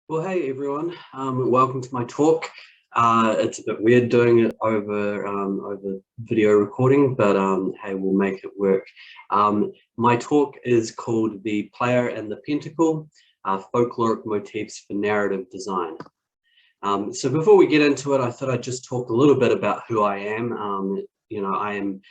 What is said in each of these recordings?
Well, hey everyone, welcome to my talk. It's a bit weird doing it over video recording, but hey, we'll make it work. My talk is called The Player and the Pentacle, Folkloric Motifs for Narrative Design. So before we get into it, I thought I'd just talk a little bit about who I am. I am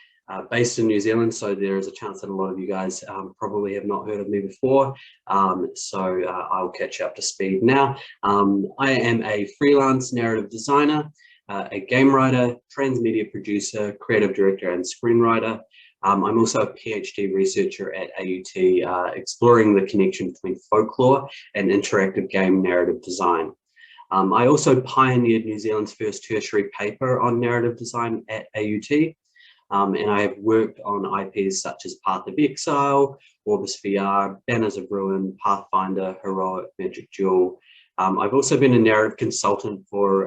based in New Zealand, so there is a chance that a lot of you guys probably have not heard of me before. I'll catch you up to speed now. I am a freelance narrative designer, a game writer, transmedia producer, creative director, and screenwriter. I'm also a PhD researcher at AUT, exploring the connection between folklore and interactive game narrative design. I also pioneered New Zealand's first tertiary paper on narrative design at AUT. And I have worked on IPs such as Path of Exile, Orbis VR, Banners of Ruin, Pathfinder, Heroic, Magic Duel. I've also been a narrative consultant for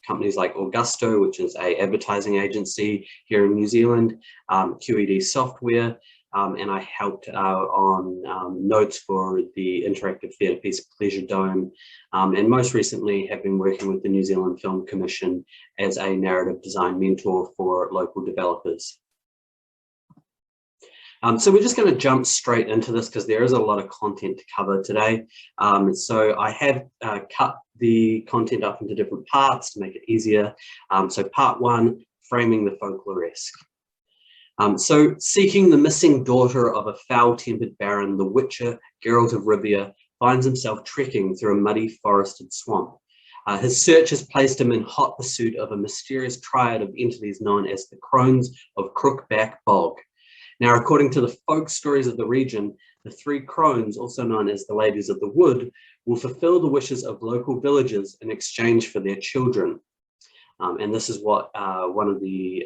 companies like Augusto, which is an advertising agency here in New Zealand, QED Software, and I helped on notes for the interactive theatre piece Pleasure Dome, and most recently have been working with the New Zealand Film Commission as a narrative design mentor for local developers. So we're just going to jump straight into this because there is a lot of content to cover today. So I have cut the content up into different parts to make it easier. So part one, framing the folkloresque. So seeking the missing daughter of a foul-tempered baron, the witcher, Geralt of Rivia, finds himself trekking through a muddy forested swamp. His search has placed him in hot pursuit of a mysterious triad of entities known as the Crones of Crookback Bog. Now, according to the folk stories of the region, the three crones, also known as the Ladies of the Wood, will fulfill the wishes of local villagers in exchange for their children. And this is what one of the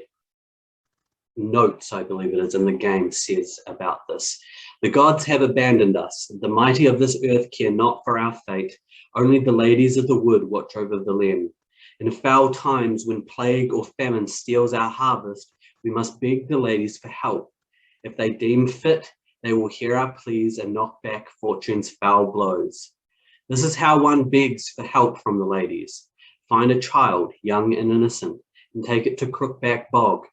notes, I believe it is, in the game says about this. The gods have abandoned us. The mighty of this earth care not for our fate. Only the ladies of the wood watch over the land. In foul times when plague or famine steals our harvest, we must beg the ladies for help. If they deem fit, they will hear our pleas and knock back fortune's foul blows. This is how one begs for help from the ladies. Find a child, young and innocent, and take it to Crookback Bog.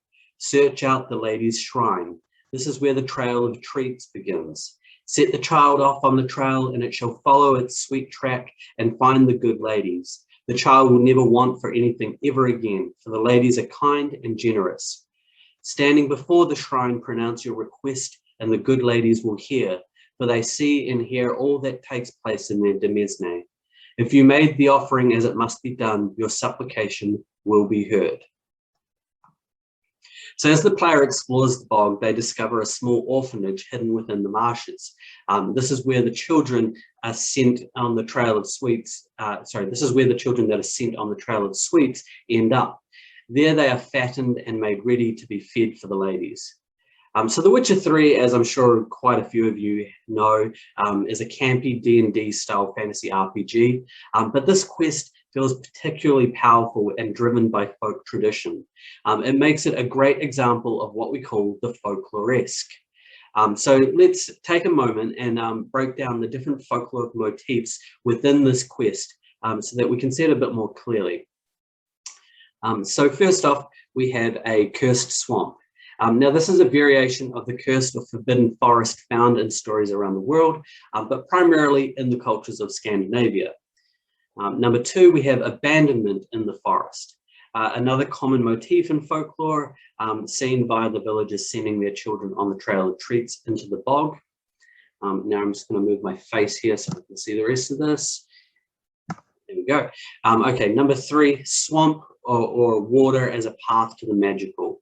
Search out the lady's shrine. This is where the trail of treats begins. Set the child off on the trail and it shall follow its sweet track and find the good ladies. The child will never want for anything ever again, for the ladies are kind and generous. Standing before the shrine, pronounce your request and the good ladies will hear, for they see and hear all that takes place in their demesne. If you made the offering as it must be done, your supplication will be heard. So as the player explores the bog, they discover a small orphanage hidden within the marshes. This is where the children are sent on the trail of sweets. This is where the children that are sent on the trail of sweets end up. There they are fattened and made ready to be fed for the ladies. So The Witcher 3, as I'm sure quite a few of you know, is a campy D&D style fantasy RPG, but this quest feels particularly powerful and driven by folk tradition. It makes it a great example of what we call the folkloresque. So let's take a moment and break down the different folkloric motifs within this quest so that we can see it a bit more clearly. So first off, we have a cursed swamp. Now this is a variation of the cursed or forbidden forest found in stories around the world, but primarily in the cultures of Scandinavia. Number two, we have abandonment in the forest. Another common motif in folklore, seen via the villagers sending their children on the trail of treats into the bog. Now I'm just going to move my face here so I can see the rest of this. There we go. Okay, number three, swamp or water as a path to the magical.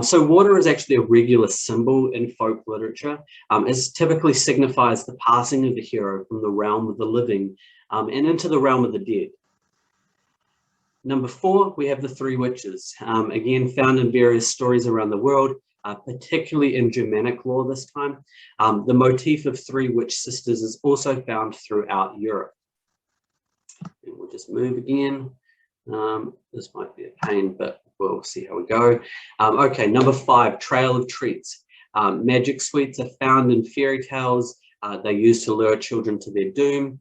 So water is actually a regular symbol in folk literature. It typically signifies the passing of the hero from the realm of the living and into the realm of the dead. Number four, we have the three witches, again found in various stories around the world, particularly in Germanic lore this time. The motif of three witch sisters is also found throughout Europe. And we'll just move again. This might be a pain, but we'll see how we go. Okay, number five, trail of treats. Magic sweets are found in fairy tales They're used to lure children to their doom.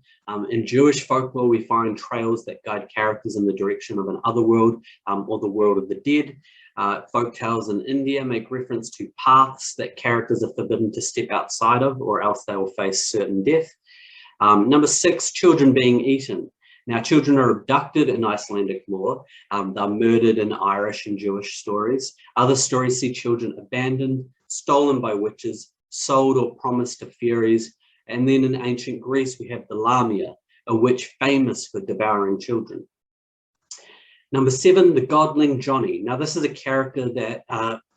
In Jewish folklore, we find trails that guide characters in the direction of an other world or the world of the dead. Folk tales in India make reference to paths that characters are forbidden to step outside of, or else they will face certain death. Number 6, children being eaten. Now, children are abducted in Icelandic lore. They're murdered in Irish and Jewish stories. Other stories see children abandoned, stolen by witches, sold or promised to fairies. And then in ancient Greece, we have the Lamia, a witch famous for devouring children. Number 7, the godling Johnny. Now, this is a character that,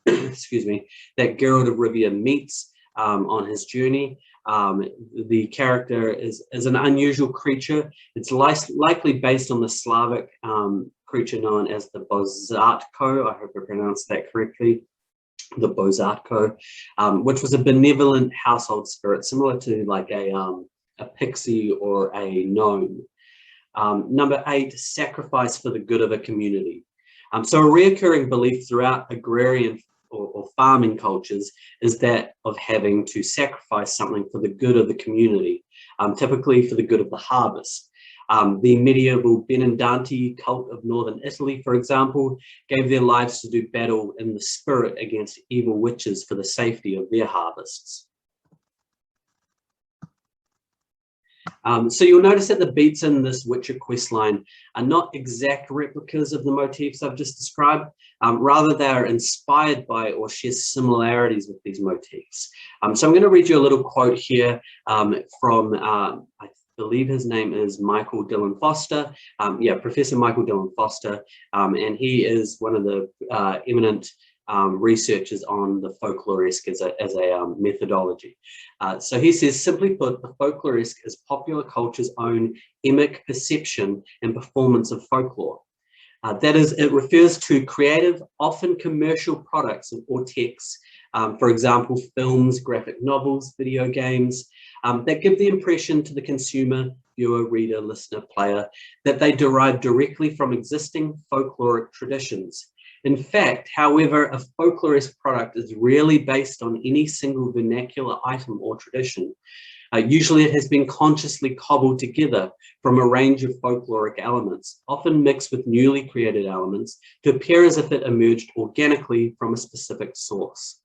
excuse me, that Geralt of Rivia meets on his journey. The character is an unusual creature. It's likely based on the Slavic creature known as the Bozatko. I hope I pronounced that correctly. The Bozatko, which was a benevolent household spirit, similar to like a pixie or a gnome. Number 8, sacrifice for the good of a community. So a reoccurring belief throughout agrarian or farming cultures is that of having to sacrifice something for the good of the community, typically for the good of the harvest. The medieval Benandanti cult of northern Italy, for example, gave their lives to do battle in the spirit against evil witches for the safety of their harvests. So you'll notice that the beats in this Witcher quest line are not exact replicas of the motifs I've just described. Rather, they are inspired by or share similarities with these motifs. So I'm going to read you a little quote here from, I believe his name is Michael Dillon Foster. Professor Michael Dillon Foster, and he is one of the eminent researchers on the folkloresque as a methodology. So he says, simply put, the folkloresque is popular culture's own emic perception and performance of folklore. That is, it refers to creative, often commercial products or texts, for example, films, graphic novels, video games, that give the impression to the consumer, viewer, reader, listener, player, that they derive directly from existing folkloric traditions. In fact, however, a folklorist product is rarely based on any single vernacular item or tradition. Usually it has been consciously cobbled together from a range of folkloric elements, often mixed with newly created elements to appear as if it emerged organically from a specific source.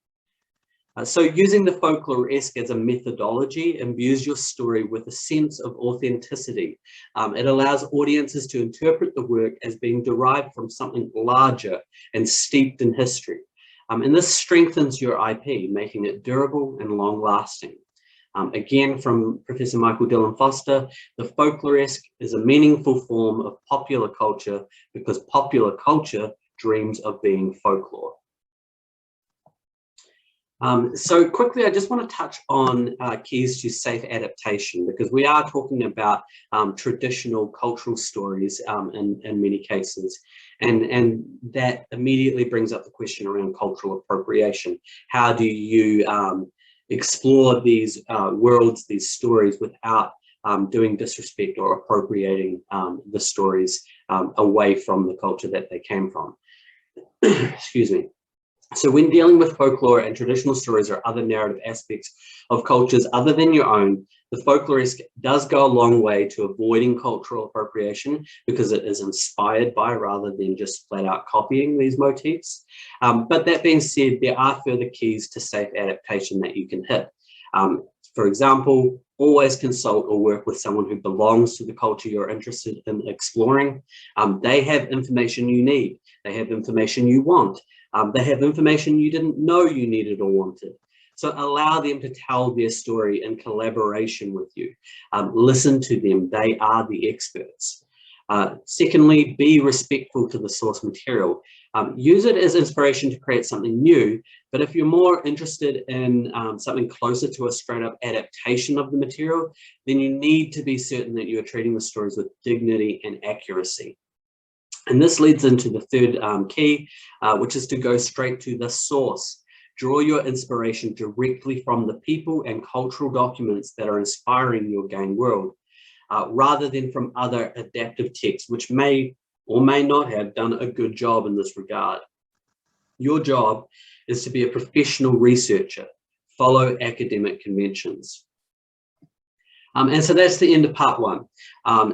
So using the folkloresque as a methodology imbues your story with a sense of authenticity. It allows audiences to interpret the work as being derived from something larger and steeped in history. And this strengthens your IP, making it durable and long-lasting. Again, from Professor Michael Dillon Foster, the folkloresque is a meaningful form of popular culture because popular culture dreams of being folklore. So quickly, I just want to touch on keys to safe adaptation, because we are talking about traditional cultural stories in many cases. And that immediately brings up the question around cultural appropriation. How do you explore these worlds, these stories, without doing disrespect or appropriating the stories away from the culture that they came from? Excuse me. So when dealing with folklore and traditional stories or other narrative aspects of cultures other than your own, the folklorist does go a long way to avoiding cultural appropriation because it is inspired by rather than just flat out copying these motifs. But that being said, there are further keys to safe adaptation that you can hit. For example, always consult or work with someone who belongs to the culture you're interested in exploring. They have information you need. They have information you want. They have information you didn't know you needed or wanted. So allow them to tell their story in collaboration with you. Listen to them, they are the experts. Secondly, be respectful to the source material. Use it as inspiration to create something new, but if you're more interested in something closer to a straight up adaptation of the material, then you need to be certain that you're treating the stories with dignity and accuracy. And this leads into the third key, which is to go straight to the source. Draw your inspiration directly from the people and cultural documents that are inspiring your game world, rather than from other adaptive texts, which may or may not have done a good job in this regard. Your job is to be a professional researcher, follow academic conventions. And so that's the end of part one.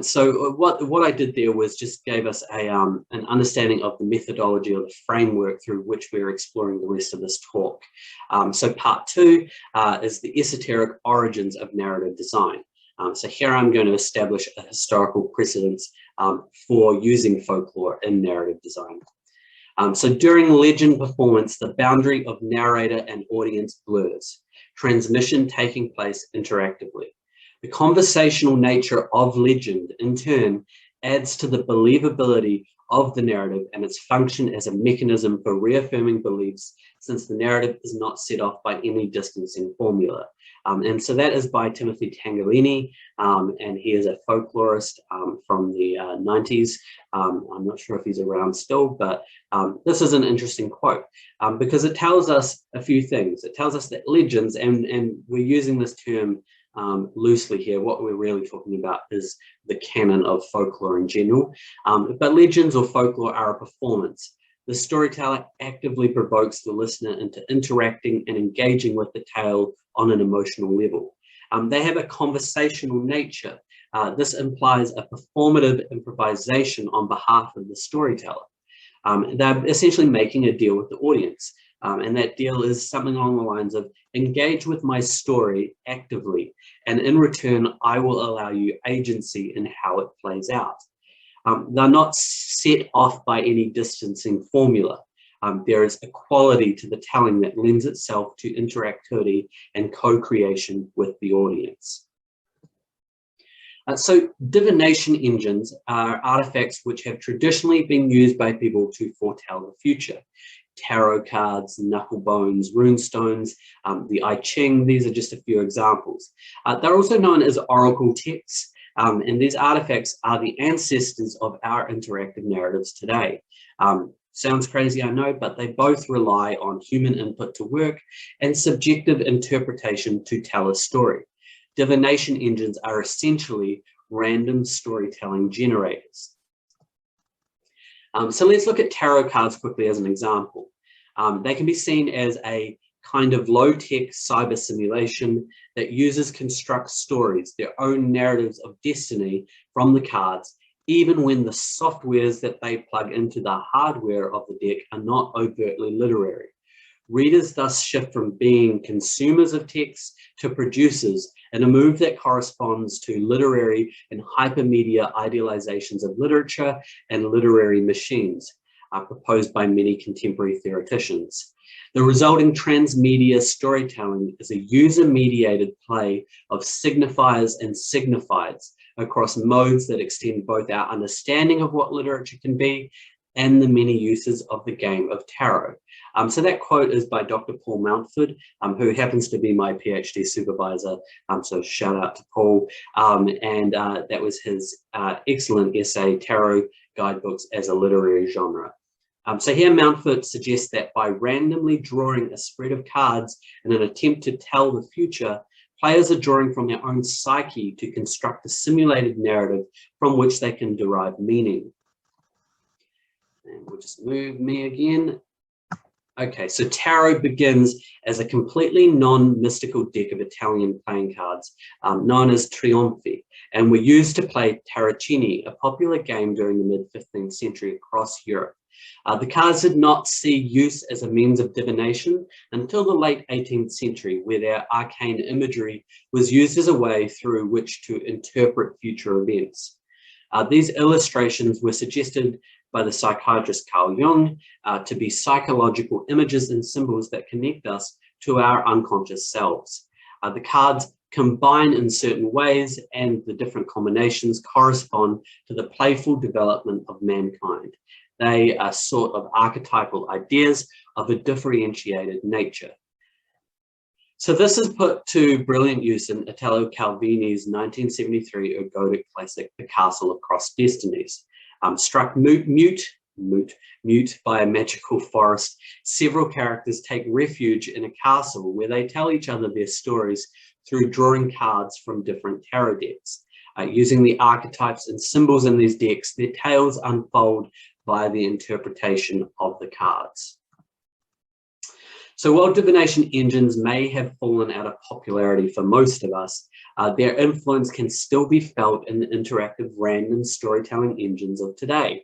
So what I did there was just gave us an understanding of the methodology or the framework through which we're exploring the rest of this talk. So part two is the esoteric origins of narrative design. So here I'm going to establish a historical precedence for using folklore in narrative design. So during legend performance, the boundary of narrator and audience blurs, transmission taking place interactively. The conversational nature of legend, in turn, adds to the believability of the narrative and its function as a mechanism for reaffirming beliefs, since the narrative is not set off by any distancing formula. And so that is by Timothy Tangolini, and he is a folklorist from the 90s. I'm not sure if he's around still, but this is an interesting quote because it tells us a few things. It tells us that legends, and we're using this term loosely here, what we're really talking about is the canon of folklore in general, but legends or folklore are a performance. The storyteller actively provokes the listener into interacting and engaging with the tale on an emotional level. They have a conversational nature. This implies a performative improvisation on behalf of the storyteller. They're essentially making a deal with the audience. And that deal is something along the lines of engage with my story actively, and in return, I will allow you agency in how it plays out. They're not set off by any distancing formula. There is a quality to the telling that lends itself to interactivity and co-creation with the audience. So divination engines are artifacts which have traditionally been used by people to foretell the future. Tarot cards, knuckle bones, runestones, the I Ching, these are just a few examples. They're also known as oracle texts, and these artifacts are the ancestors of our interactive narratives today. Sounds crazy, I know, but they both rely on human input to work and subjective interpretation to tell a story. Divination engines are essentially random storytelling generators. So let's look at tarot cards quickly as an example. They can be seen as a kind of low-tech cyber simulation that users construct stories, their own narratives of destiny from the cards, even when the softwares that they plug into the hardware of the deck are not overtly literary. Readers thus shift from being consumers of text to producers in a move that corresponds to literary and hypermedia idealizations of literature and literary machines, proposed by many contemporary theoreticians. The resulting transmedia storytelling is a user-mediated play of signifiers and signifieds across modes that extend both our understanding of what literature can be and the many uses of the game of tarot. So that quote is by Dr. Paul Mountford, who happens to be my PhD supervisor. So shout out to Paul. That was his excellent essay, Tarot Guidebooks as a Literary Genre. So here Mountford suggests that by randomly drawing a spread of cards in an attempt to tell the future, players are drawing from their own psyche to construct a simulated narrative from which they can derive meaning. And we'll just move me again. Okay, so tarot begins as a completely non-mystical deck of Italian playing cards known as trionfi, and were used to play tarocchini, a popular game during the mid-15th century across Europe. The cards did not see use as a means of divination until the late 18th century, where their arcane imagery was used as a way through which to interpret future events. These illustrations were suggested by the psychiatrist Carl Jung to be psychological images and symbols that connect us to our unconscious selves. The cards combine in certain ways, and the different combinations correspond to the playful development of mankind. They are sort of archetypal ideas of a differentiated nature. So this is put to brilliant use in Italo Calvini's 1973 ergodic classic, The Castle of Crossed Destinies. Struck mute by a magical forest, several characters take refuge in a castle where they tell each other their stories through drawing cards from different tarot decks. Using the archetypes and symbols in these decks, their tales unfold via the interpretation of the cards. So while divination engines may have fallen out of popularity for most of us, their influence can still be felt in the interactive random storytelling engines of today.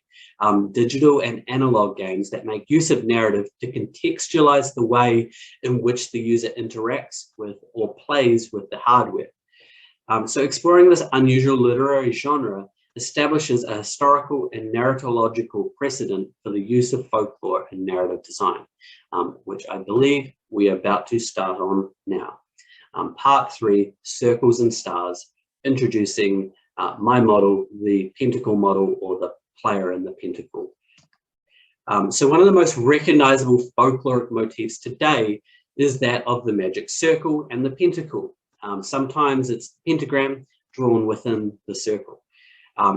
Digital and analog games that make use of narrative to contextualize the way in which the user interacts with or plays with the hardware. So exploring this unusual literary genre establishes a historical and narratological precedent for the use of folklore in narrative design, which I believe we are about to start on now. Part 3, Circles and Stars, introducing my model, the Pentacle model, or the player in the Pentacle. So one of the most recognizable folkloric motifs today is that of the magic circle and the pentacle. Sometimes it's the pentagram drawn within the circle.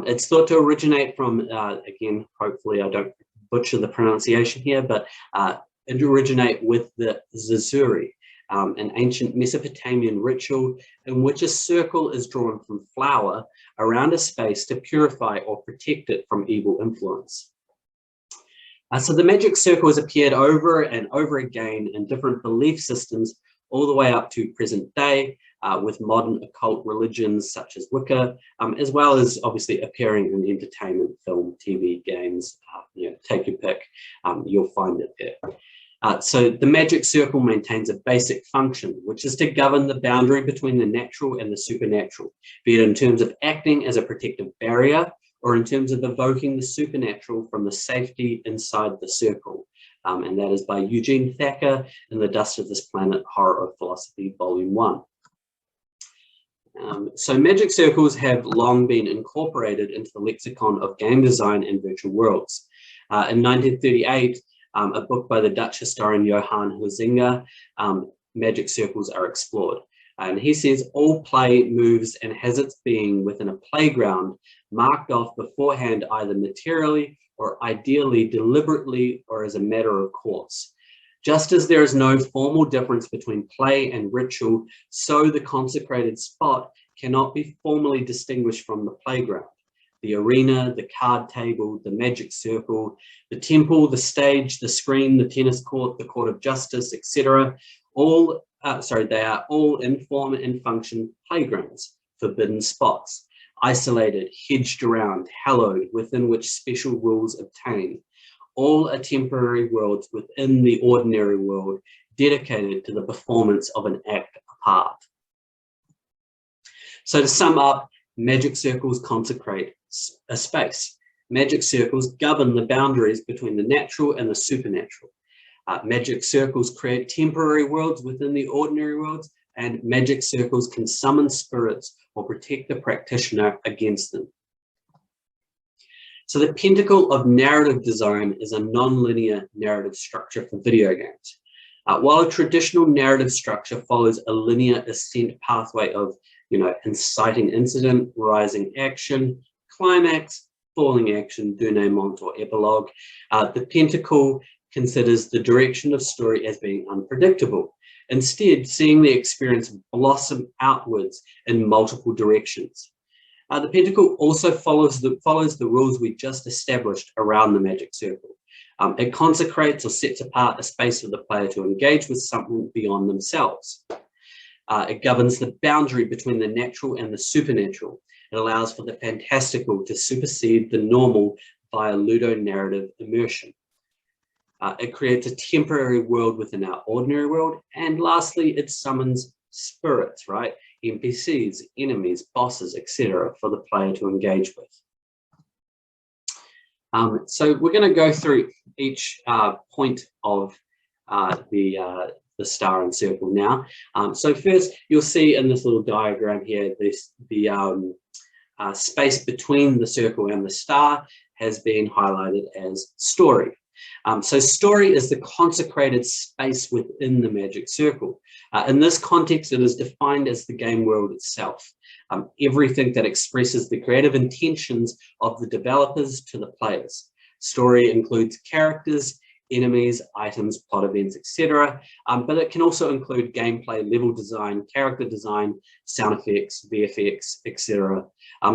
It's thought to originate from, again, hopefully I don't butcher the pronunciation here, but it originate with the zazuri, an ancient Mesopotamian ritual in which a circle is drawn from flour around a space to purify or protect it from evil influence. So the magic circle has appeared over and over again in different belief systems all the way up to present day, with modern occult religions such as Wicca, as well as obviously appearing in entertainment, film, TV, games, take your pick, you'll find it there. So the magic circle maintains a basic function, which is to govern the boundary between the natural and the supernatural, be it in terms of acting as a protective barrier or in terms of evoking the supernatural from the safety inside the circle. And that is by Eugene Thacker in The Dust of This Planet, Horror of Philosophy, Volume 1. So magic circles have long been incorporated into the lexicon of game design and virtual worlds. In 1938, a book by the Dutch historian Johan Huizinga, magic circles are explored. And he says all play moves and has its being within a playground marked off beforehand either materially or ideally deliberately or as a matter of course. Just as there is no formal difference between play and ritual, so the consecrated spot cannot be formally distinguished from the playground. The arena, the card table, the magic circle, the temple, the stage, the screen, the tennis court, the court of justice, etc. They are all in form and function playgrounds, forbidden spots, isolated, hedged around, hallowed, within which special rules obtain. All are temporary worlds within the ordinary world, dedicated to the performance of an act apart. So to sum up, magic circles consecrate a space. Magic circles govern the boundaries between the natural and the supernatural. Magic circles create temporary worlds within the ordinary worlds, and magic circles can summon spirits or protect the practitioner against them. So the Pentacle of narrative design is a non-linear narrative structure for video games. While a traditional narrative structure follows a linear ascent pathway of, inciting incident, rising action, climax, falling action, denouement or epilogue, the Pentacle considers the direction of story as being unpredictable, instead seeing the experience blossom outwards in multiple directions. The Pentacle also follows the rules we just established around the magic circle. It consecrates or sets apart a space for the player to engage with something beyond themselves. It governs the boundary between the natural and the supernatural. It allows for the fantastical to supersede the normal via ludonarrative immersion. It creates a temporary world within our ordinary world. And lastly, it summons spirits, right? NPCs, enemies, bosses, etc. for the player to engage with. So we're going to go through each point of the star and circle now. So first, you'll see in this little diagram here, the space between the circle and the star has been highlighted as story. So story is the consecrated space within the magic circle. In this context, it is defined as the game world itself. Everything that expresses the creative intentions of the developers to the players. Story includes characters, enemies, items, plot events, etc. But it can also include gameplay, level design, character design, sound effects, VFX, etc.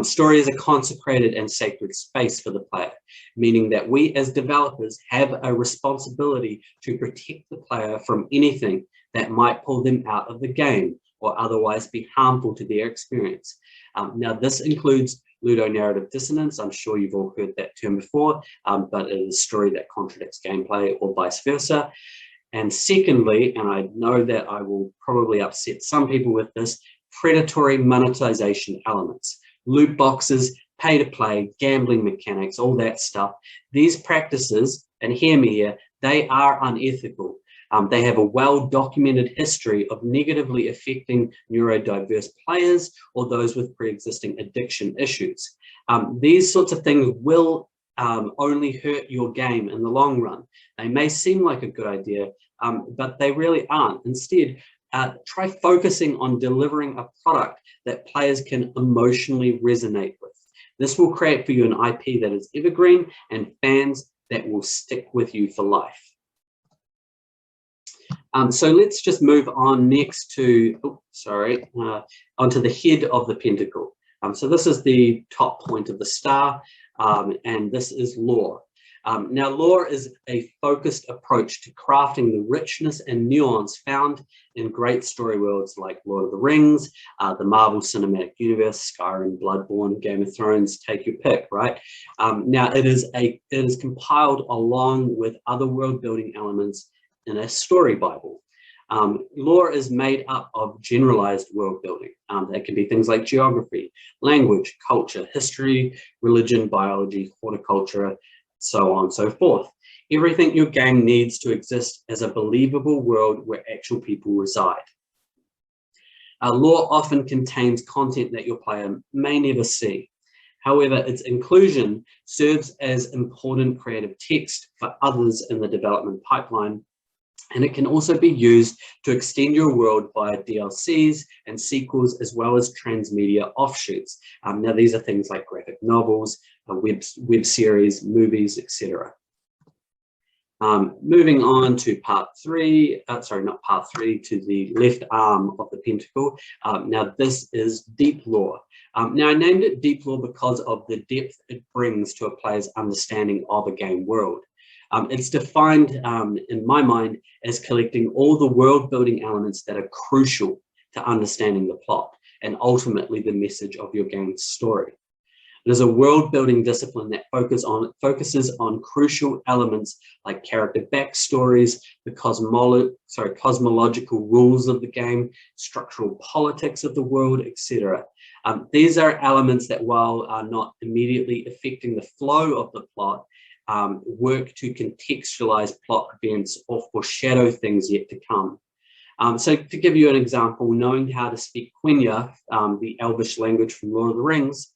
Story is a consecrated and sacred space for the player, meaning that we as developers have a responsibility to protect the player from anything that might pull them out of the game or otherwise be harmful to their experience. Now, this includes ludonarrative dissonance. I'm sure you've all heard that term before, but it is a story that contradicts gameplay or vice versa. And secondly, and I know that I will probably upset some people with this, predatory monetization elements. Loot boxes, pay to play, gambling mechanics, all that stuff. These practices, and hear me here, they are unethical. They have a well-documented history of negatively affecting neurodiverse players or those with pre-existing addiction issues. These sorts of things will only hurt your game in the long run. They may seem like a good idea, but they really aren't. Instead, try focusing on delivering a product that players can emotionally resonate with. This will create for you an IP that is evergreen and fans that will stick with you for life. So let's just move on next to, onto the head of the pentacle. So this is the top point of the star, and this is lore. Now, lore is a focused approach to crafting the richness and nuance found in great story worlds like Lord of the Rings, the Marvel Cinematic Universe, Skyrim, Bloodborne, Game of Thrones, take your pick, right? Now, it is compiled along with other world building elements in a story Bible. Lore is made up of generalized world building. That can be things like geography, language, culture, history, religion, biology, horticulture, so on and so forth. Everything your game needs to exist as a believable world where actual people reside. Lore often contains content that your player may never see. However, its inclusion serves as important creative text for others in the development pipeline, and it can also be used to extend your world via DLCs and sequels, as well as transmedia offshoots. Now, these are things like graphic novels, web series, movies, etc. Moving on to part three, to the left arm of the pentacle. Now, this is deep lore. Now, I named it deep lore because of the depth it brings to a player's understanding of a game world. It's defined, in my mind, as collecting all the world-building elements that are crucial to understanding the plot and ultimately the message of your game's story. It is a world-building discipline that focuses on crucial elements like character backstories, the cosmological rules of the game, structural politics of the world, etc. These are elements that, while are not immediately affecting the flow of the plot, work to contextualize plot events or foreshadow things yet to come. So to give you an example, knowing how to speak Quenya, the Elvish language from Lord of the Rings,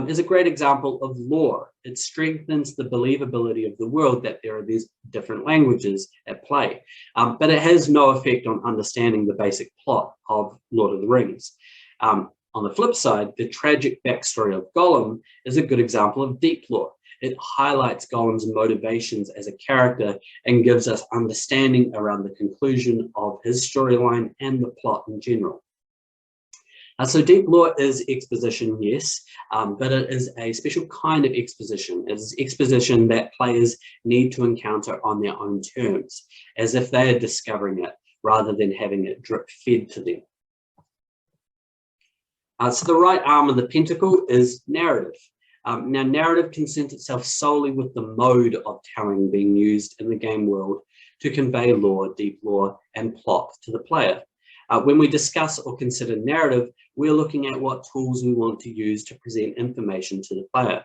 is a great example of lore. It strengthens the believability of the world that there are these different languages at play, but it has no effect on understanding the basic plot of Lord of the Rings. On the flip side, the tragic backstory of Gollum is a good example of deep lore. It highlights Gollum's motivations as a character and gives us understanding around the conclusion of his storyline and the plot in general. So deep lore is exposition, yes, but it is a special kind of exposition. It is exposition that players need to encounter on their own terms, as if they are discovering it rather than having it drip fed to them. So the right arm of the pentacle is narrative. Now, narrative concerns itself solely with the mode of telling being used in the game world to convey lore, deep lore, and plot to the player. When we discuss or consider narrative, we're looking at what tools we want to use to present information to the player.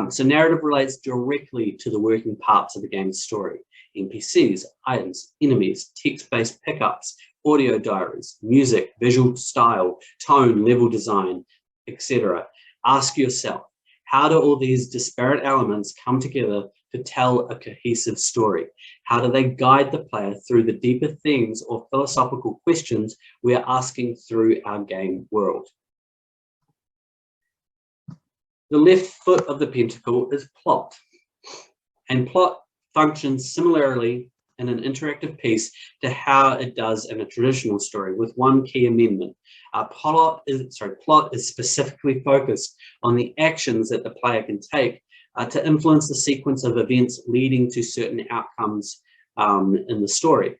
So narrative relates directly to the working parts of the game's story: NPCs, items, enemies, text-based pickups, audio diaries, music, visual style, tone, level design, etc. Ask yourself, how do all these disparate elements come together to tell a cohesive story? How do they guide the player through the deeper themes or philosophical questions we are asking through our game world? The left foot of the pentacle is plot, and plot functions similarly in an interactive piece to how it does in a traditional story, with one key amendment. Plot is specifically focused on the actions that the player can take to influence the sequence of events leading to certain outcomes in the story.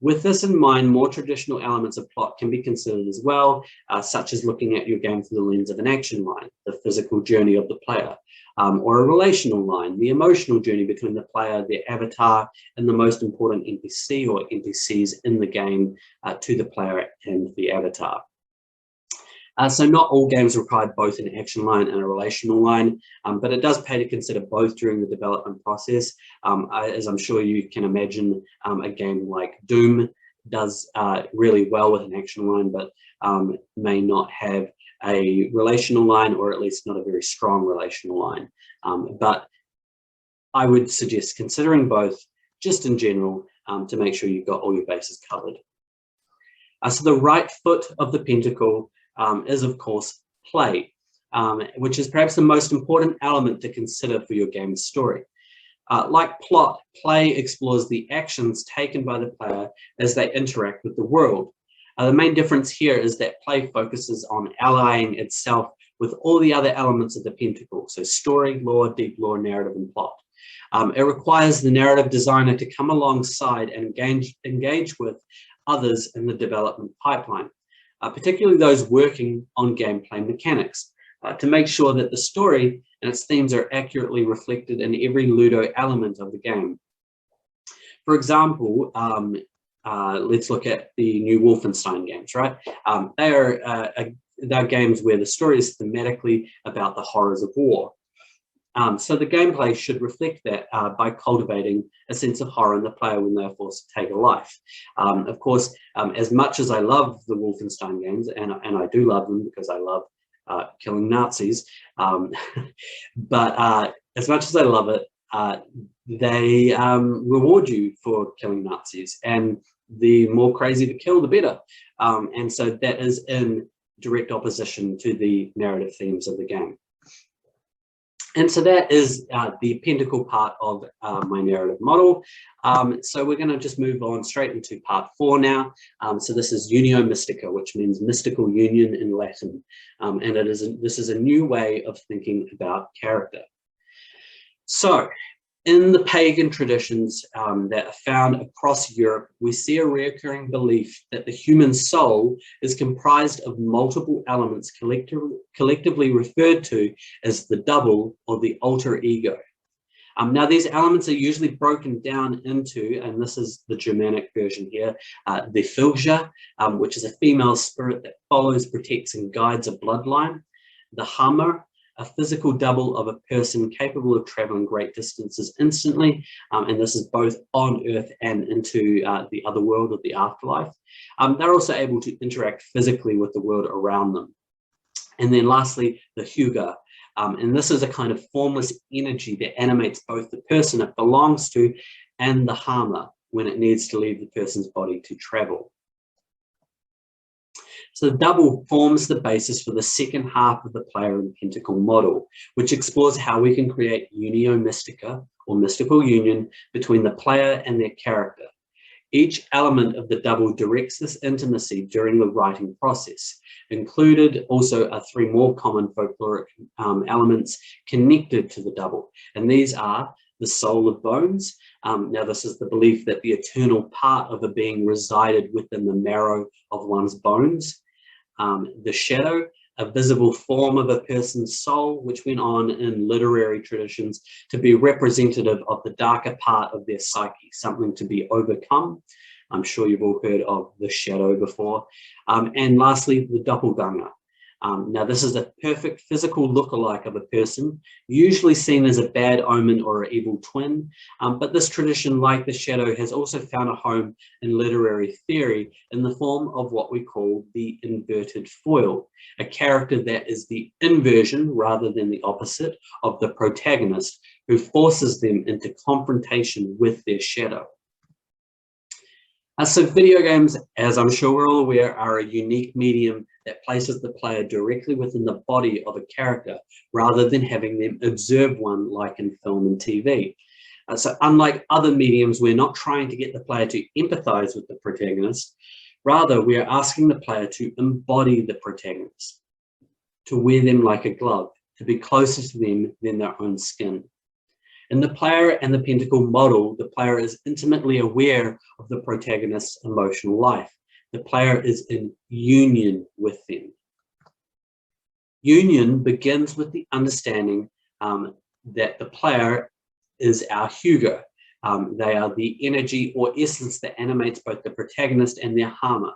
With this in mind, more traditional elements of plot can be considered as well, such as looking at your game through the lens of an action line, the physical journey of the player, or a relational line, the emotional journey between the player, their avatar, and the most important NPC or NPCs in the game to the player and the avatar. So not all games require both an action line and a relational line, but it does pay to consider both during the development process. As I'm sure you can imagine, a game like Doom does really well with an action line, but may not have a relational line, or at least not a very strong relational line. But I would suggest considering both, just in general, to make sure you've got all your bases covered. So the right foot of the Pentacle is, of course, play, which is perhaps the most important element to consider for your game's story. Like plot, play explores the actions taken by the player as they interact with the world. The main difference here is that play focuses on allying itself with all the other elements of the Pentacle, so story, lore, deep lore, narrative, and plot. It requires the narrative designer to come alongside and engage with others in the development pipeline, particularly those working on gameplay mechanics, to make sure that the story and its themes are accurately reflected in every Ludo element of the game. For example, let's look at the new Wolfenstein games, right? They're games where the story is thematically about the horrors of war. So the gameplay should reflect that by cultivating a sense of horror in the player when they are forced to take a life. Of course, as much as I love the Wolfenstein games, and I do love them because I love killing Nazis, but as much as I love it, they reward you for killing Nazis, and the more crazy to kill, the better. And so that is in direct opposition to the narrative themes of the game. And so that is the Pentacle part of my narrative model. So we're going to just move on straight into part 4 now. So this is Unio Mystica, which means mystical union in Latin. And this is a new way of thinking about character. So in the pagan traditions that are found across Europe, we see a recurring belief that the human soul is comprised of multiple elements collectively referred to as the double or the alter ego. Now, these elements are usually broken down into, and this is the Germanic version here, the Fylgja, which is a female spirit that follows, protects, and guides a bloodline, the Hammer, a physical double of a person capable of traveling great distances instantly, and this is both on Earth and into the other world of the afterlife. They're also able to interact physically with the world around them. And then lastly, the Hugo, and this is a kind of formless energy that animates both the person it belongs to and the Hammer when it needs to leave the person's body to travel. So the double forms the basis for the second half of the player and Pentacle model, which explores how we can create unio mystica, or mystical union, between the player and their character. Each element of the double directs this intimacy during the writing process. Included also are 3 more common folkloric elements connected to the double, and these are the soul of bones. Now this is the belief that the eternal part of a being resided within the marrow of one's bones. The shadow, a visible form of a person's soul, which went on in literary traditions to be representative of the darker part of their psyche, something to be overcome. I'm sure you've all heard of the shadow before. And lastly, the Doppelganger. Now this is a perfect physical lookalike of a person, usually seen as a bad omen or an evil twin, but this tradition, like the shadow, has also found a home in literary theory in the form of what we call the inverted foil, a character that is the inversion rather than the opposite of the protagonist, who forces them into confrontation with their shadow. So video games, as I'm sure we're all aware, are a unique medium that places the player directly within the body of a character rather than having them observe one like in film and TV. So unlike other mediums, we're not trying to get the player to empathize with the protagonist. Rather, we are asking the player to embody the protagonist, to wear them like a glove, to be closer to them than their own skin. In the player and the Pentacle model, the player is intimately aware of the protagonist's emotional life. The player is in union with them. Union begins with the understanding that the player is our Hugo. They are the energy or essence that animates both the protagonist and their harmer.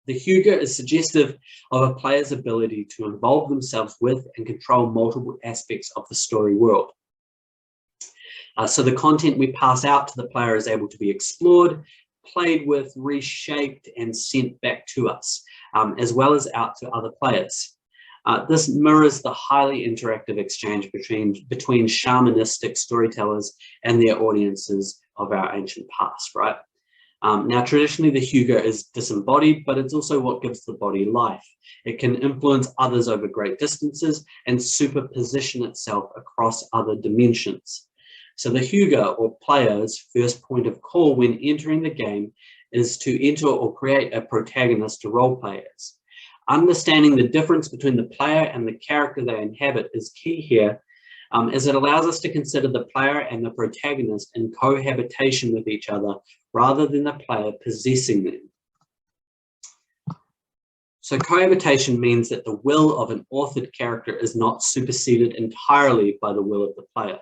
The Hugo is suggestive of a player's ability to involve themselves with and control multiple aspects of the story world. So the content we pass out to the player is able to be explored, played with, reshaped, and sent back to us, as well as out to other players. This mirrors the highly interactive exchange between shamanistic storytellers and their audiences of our ancient past, right? Now, traditionally, the Hugo is disembodied, but it's also what gives the body life. It can influence others over great distances and superposition itself across other dimensions. So the Hugo, or player's first point of call when entering the game, is to enter or create a protagonist to role players. Understanding the difference between the player and the character they inhabit is key here, as it allows us to consider the player and the protagonist in cohabitation with each other rather than the player possessing them. So cohabitation means that the will of an authored character is not superseded entirely by the will of the player.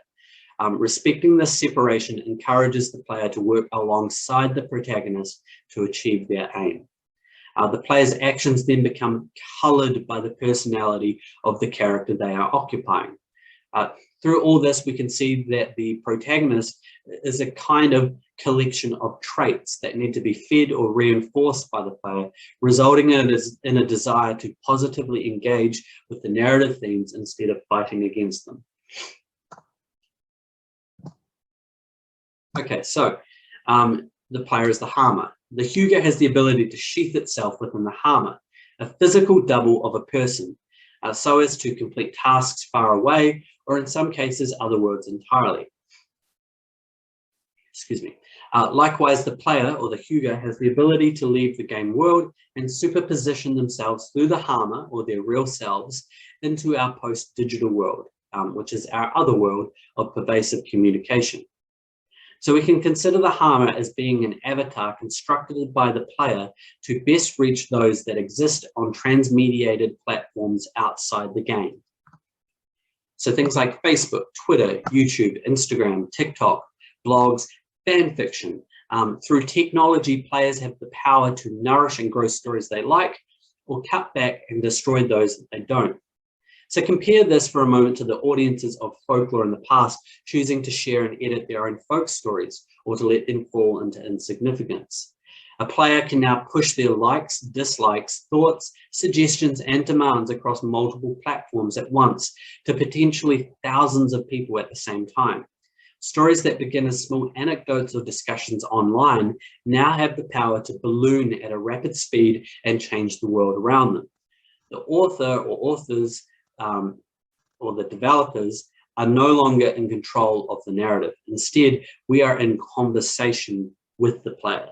Respecting this separation encourages the player to work alongside the protagonist to achieve their aim. The player's actions then become colored by the personality of the character they are occupying. Through all this, we can see that the protagonist is a kind of collection of traits that need to be fed or reinforced by the player, resulting in a desire to positively engage with the narrative themes instead of fighting against them. Okay, so the player is the harmer. The Hugo has the ability to sheath itself within the harmer, a physical double of a person, so as to complete tasks far away, or in some cases, other worlds entirely. Excuse me. Likewise, the player, or the Hugo, has the ability to leave the game world and superposition themselves through the harmer, or their real selves, into our post-digital world, which is our other world of pervasive communication. So we can consider the harmer as being an avatar constructed by the player to best reach those that exist on transmediated platforms outside the game. So things like Facebook, Twitter, YouTube, Instagram, TikTok, blogs, fan fiction. Through technology, players have the power to nourish and grow stories they like, or cut back and destroy those that they don't. So compare this for a moment to the audiences of folklore in the past, choosing to share and edit their own folk stories, or to let them fall into insignificance. A player can now push their likes, dislikes, thoughts, suggestions, and demands across multiple platforms at once to potentially thousands of people at the same time. Stories that begin as small anecdotes or discussions online now have the power to balloon at a rapid speed and change the world around them. The author or authors or the developers are no longer in control of the narrative. Instead, we are in conversation with the player.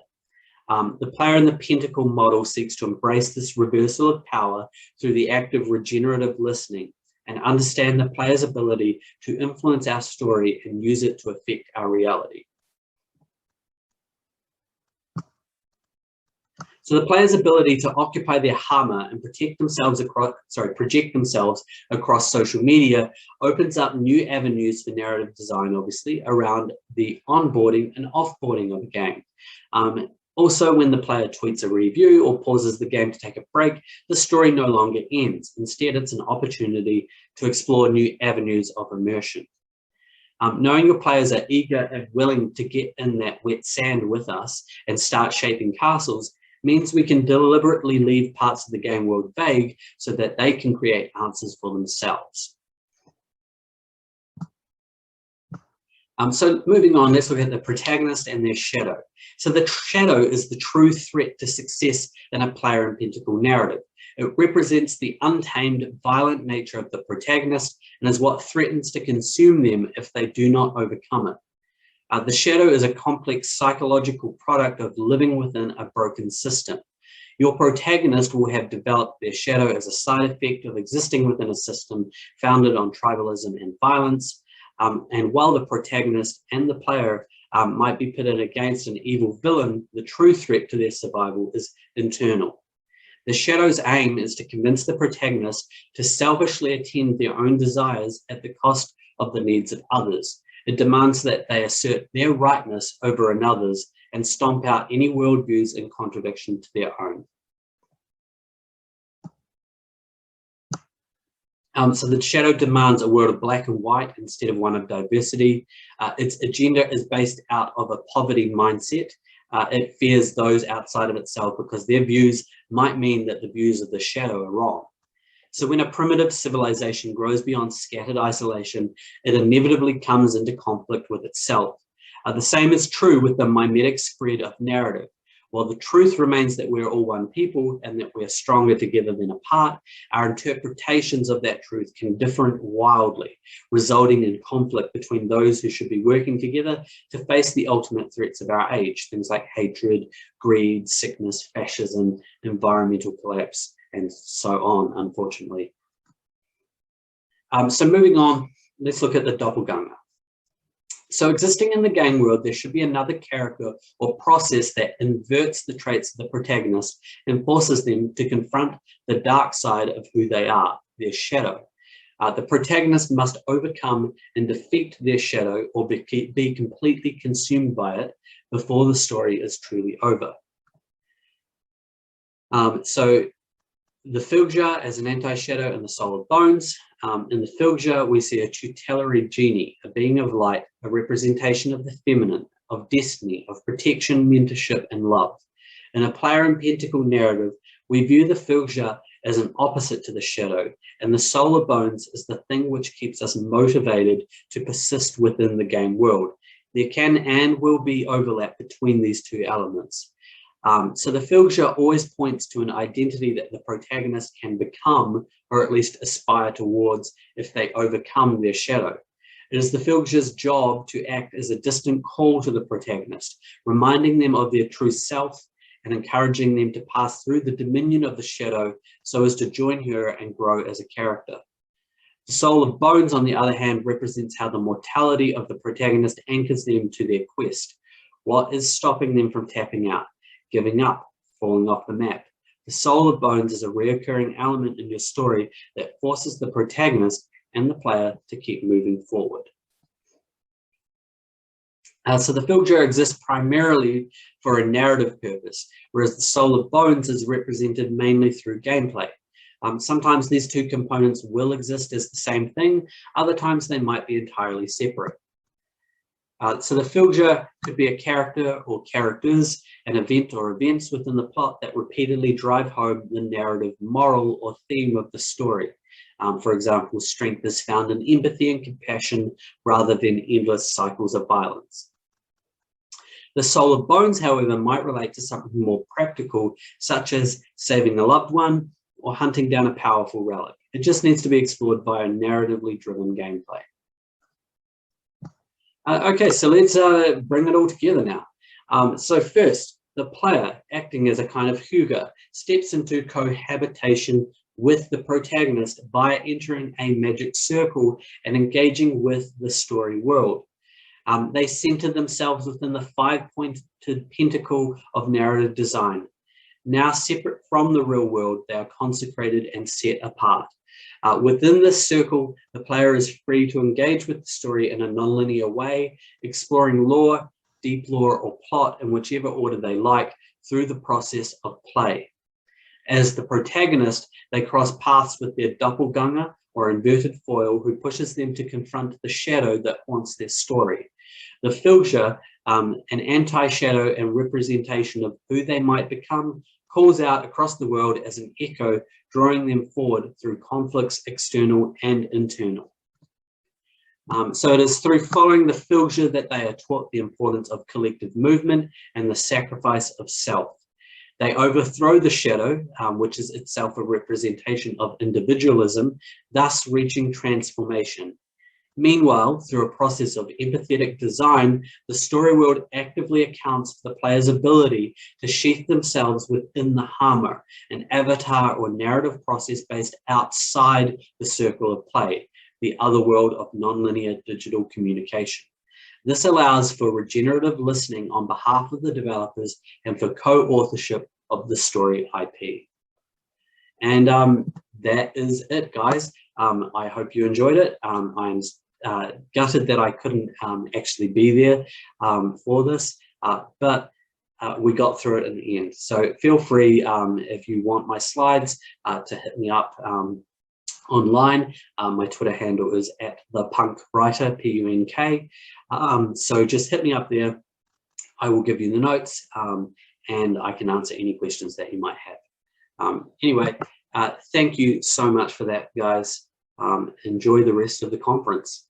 The player in the Pentacle model seeks to embrace this reversal of power through the act of regenerative listening and understand the player's ability to influence our story and use it to affect our reality. So the player's ability to occupy their harmer and project themselves across social media opens up new avenues for narrative design, obviously, around the onboarding and offboarding of a game. Also, when the player tweets a review or pauses the game to take a break, the story no longer ends. Instead, it's an opportunity to explore new avenues of immersion. Knowing your players are eager and willing to get in that wet sand with us and start shaping castles means we can deliberately leave parts of the game world vague so that they can create answers for themselves. So moving on, let's look at the protagonist and their shadow. So the shadow is the true threat to success in a player and Pentacle narrative. It represents the untamed, violent nature of the protagonist and is what threatens to consume them if they do not overcome it. The shadow is a complex psychological product of living within a broken system. Your protagonist will have developed their shadow as a side effect of existing within a system founded on tribalism and violence. And while the protagonist and the player might be pitted against an evil villain, the true threat to their survival is internal. The shadow's aim is to convince the protagonist to selfishly attend their own desires at the cost of the needs of others. It demands that they assert their rightness over another's and stomp out any worldviews in contradiction to their own. So the shadow demands a world of black and white instead of one of diversity. Its agenda is based out of a poverty mindset. It fears those outside of itself because their views might mean that the views of the shadow are wrong. So when a primitive civilization grows beyond scattered isolation, it inevitably comes into conflict with itself. The same is true with the mimetic spread of narrative. While the truth remains that we're all one people and that we're stronger together than apart, our interpretations of that truth can differ wildly, resulting in conflict between those who should be working together to face the ultimate threats of our age, things like hatred, greed, sickness, fascism, environmental collapse, and so on, unfortunately. So moving on, let's look at the Doppelganger. So existing in the game world, there should be another character or process that inverts the traits of the protagonist and forces them to confront the dark side of who they are, their shadow. The protagonist must overcome and defeat their shadow or be completely consumed by it before the story is truly over. So the Folklore as an anti-shadow and the Soul of Bones. In the Folklore, we see a tutelary genie, a being of light, a representation of the feminine, of destiny, of protection, mentorship, and love. In a player and Pentacle narrative, we view the Folklore as an opposite to the shadow, and the Soul of Bones is the thing which keeps us motivated to persist within the game world. There can and will be overlap between these two elements. So the Folklore always points to an identity that the protagonist can become, or at least aspire towards, if they overcome their shadow. It is the Folklore's job to act as a distant call to the protagonist, reminding them of their true self and encouraging them to pass through the dominion of the shadow so as to join her and grow as a character. The Soul of Bones, on the other hand, represents how the mortality of the protagonist anchors them to their quest. What is stopping them from tapping out, giving up, falling off the map? The Soul of Bones is a recurring element in your story that forces the protagonist and the player to keep moving forward. So the Folklore exists primarily for a narrative purpose, whereas the Soul of Bones is represented mainly through gameplay. Sometimes these two components will exist as the same thing, other times they might be entirely separate. So the Folklore could be a character or characters, an event or events within the plot that repeatedly drive home the narrative moral or theme of the story. For example, strength is found in empathy and compassion rather than endless cycles of violence. The Soul of Bones, however, might relate to something more practical, such as saving a loved one or hunting down a powerful relic. It just needs to be explored via narratively driven gameplay. Okay, so let's bring it all together now. So first, the player, acting as a kind of Hugo, steps into cohabitation with the protagonist by entering a magic circle and engaging with the story world. They center themselves within the 5-pointed pentacle of narrative design. Now separate from the real world, they are consecrated and set apart. Within this circle, the player is free to engage with the story in a nonlinear way, exploring lore, deep lore, or plot in whichever order they like through the process of play. As the protagonist, they cross paths with their Doppelganger or inverted foil who pushes them to confront the shadow that haunts their story. The Folklore, an anti-shadow and representation of who they might become, calls out across the world as an echo, drawing them forward through conflicts, external and internal. So it is through following the Folklore that they are taught the importance of collective movement and the sacrifice of self. They overthrow the shadow, which is itself a representation of individualism, thus reaching transformation. Meanwhile, through a process of empathetic design, the story world actively accounts for the player's ability to sheath themselves within the Hama, an avatar or narrative process based outside the circle of play, the other world of nonlinear digital communication. This allows for regenerative listening on behalf of the developers and for co-authorship of the story IP. And that is it, guys. I hope you enjoyed it. I'm gutted that I couldn't actually be there for this, but we got through it in the end. So feel free, if you want my slides, to hit me up online. My Twitter handle is @thepunkwriter, P-U-N-K. So just hit me up there. I will give you the notes and I can answer any questions that you might have. Anyway, thank you so much for that, guys. Enjoy the rest of the conference.